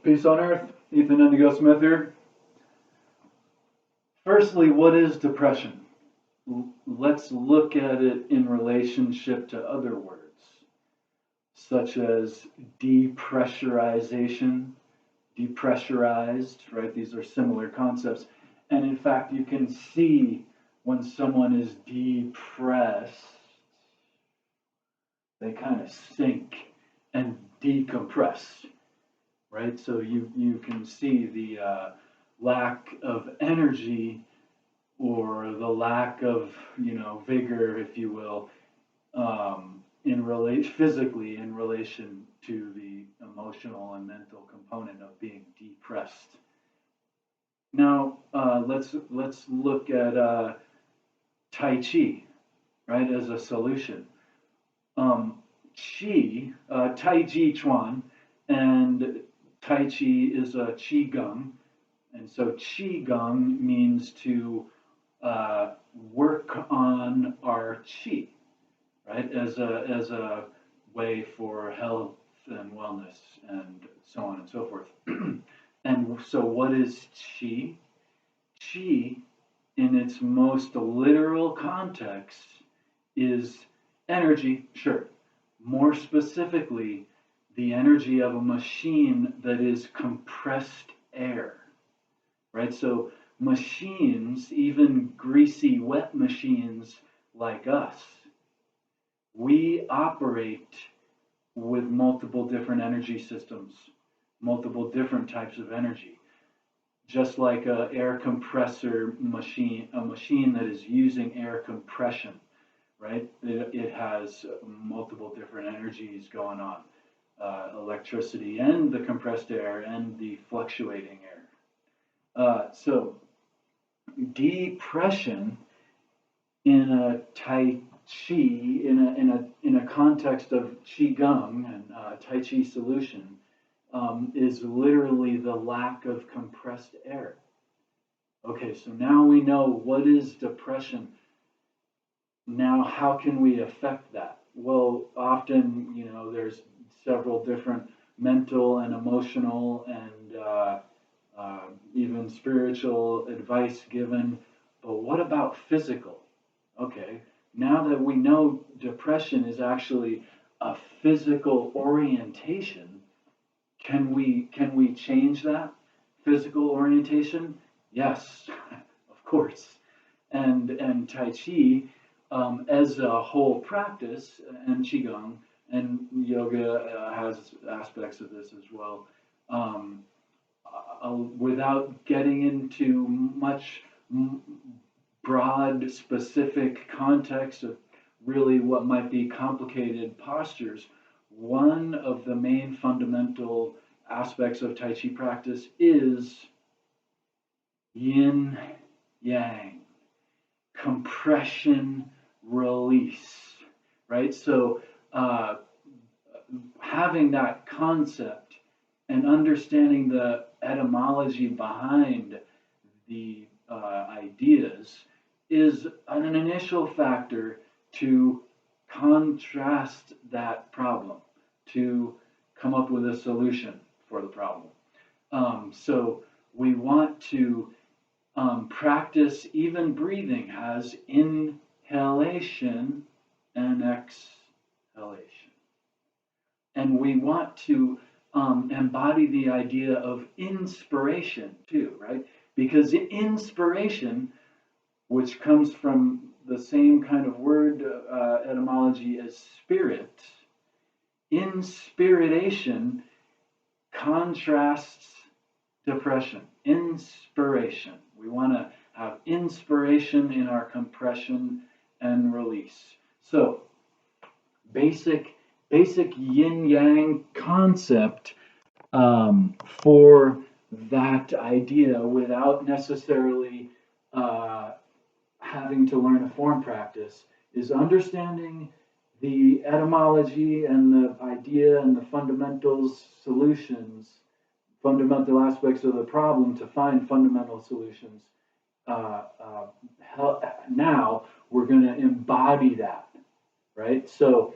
Peace on earth, Ethan Indigo Smith here. Firstly, what is depression? Let's look at it in relationship to other words, such as depressurization, depressurized, right? These are similar concepts. And in fact, you can see when someone is depressed, they kind of sink and decompress, right? So you can see the lack of energy or the lack of vigor, if you will, physically in relation to the emotional and mental component of being depressed. Now let's look at Tai Chi, right, as a solution. Tai Chi Chuan, and Tai Chi is a Qi Gong, and so Qi Gong means to work on our Qi, right, as a way for health and wellness and so on and so forth. And so, what is Qi? Qi, in its most literal context, is energy, sure. More specifically, the energy of a machine that is compressed air, right? So machines, even greasy, wet machines like us, we operate with multiple different energy systems, multiple different types of energy. Just like a air compressor machine, a machine that is using air compression, right? It has multiple different energies going on, electricity and the compressed air and the fluctuating air. So depression in a Tai Chi, in a context of Qigong and Tai Chi solution, is literally the lack of compressed air. Okay, so now we know what is depression. Now, how can we affect that? Well, often, there's several different mental and emotional and even spiritual advice given. But what about physical? Okay, now that we know depression is actually a physical orientation, can we change that physical orientation? Yes, of course. And Tai Chi, as a whole practice, and Qigong and yoga has aspects of this as well. Um, Without getting into much broad, specific context of really what might be complicated postures, one of the main fundamental aspects of Tai Chi practice is yin yang, compression, release, right? So having that concept and understanding the etymology behind the ideas is an initial factor to contrast that problem, to come up with a solution for the problem. So we want to practice even breathing has inhalation and exhalation. And we want to embody the idea of inspiration too, right? Because inspiration, which comes from the same kind of word etymology as spirit, inspiration contrasts depression. Inspiration. We want to have inspiration in our compression and release. So, basic yin yang concept for that idea without necessarily having to learn a form practice is understanding the etymology and the idea and the fundamentals, solutions, fundamental aspects of the problem to find fundamental solutions. Now we're going to embody that, right? So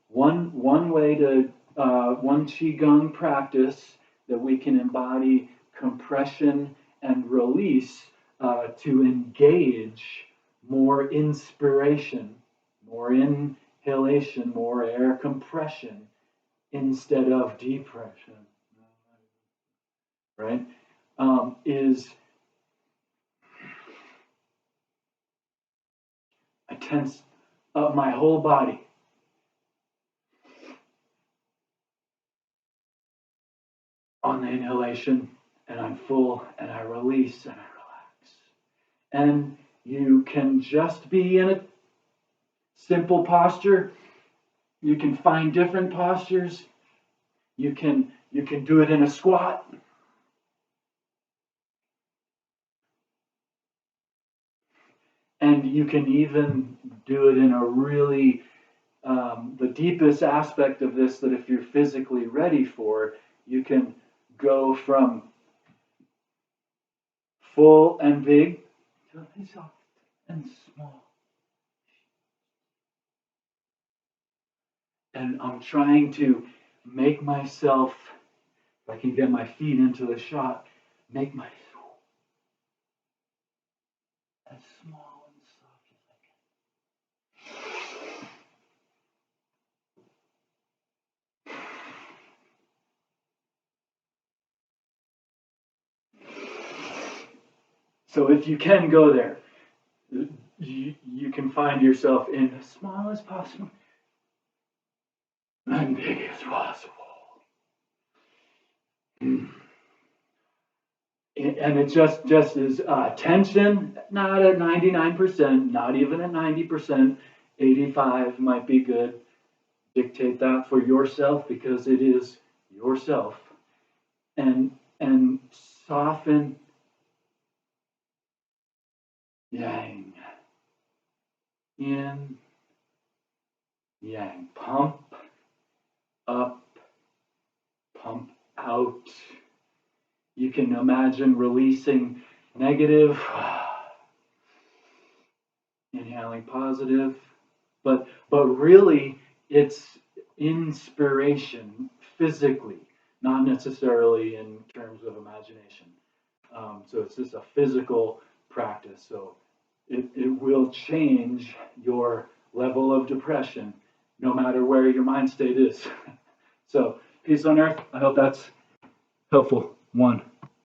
one way to one qigong practice that we can embody compression and release to engage more inspiration, more inhalation, more air compression instead of depression, right? Is I tense up my whole body. On the inhalation, and I'm full, and I release, and I relax. And you can just be in a simple posture. You can find different postures. You can do it in a squat. And you can even do it in a really, the deepest aspect of this, that if you're physically ready for, you can go from full and big to soft and small. And I'm trying to make myself, if I can get my feet into the shot, make myself as small and soft as I can. So if you can go there, you can find yourself in as small as possible and big as possible. And it just is tension, not at 99%, not even at 90%, 85 might be good. Dictate that for yourself because it is yourself. And soften, yang, in, yang, pump up, pump out. You can imagine releasing negative, inhaling positive, but really it's inspiration physically, not necessarily in terms of imagination. So it's just a physical practice. So it will change your level of depression no matter where your mind state is. So peace on earth. I hope that's helpful. 1.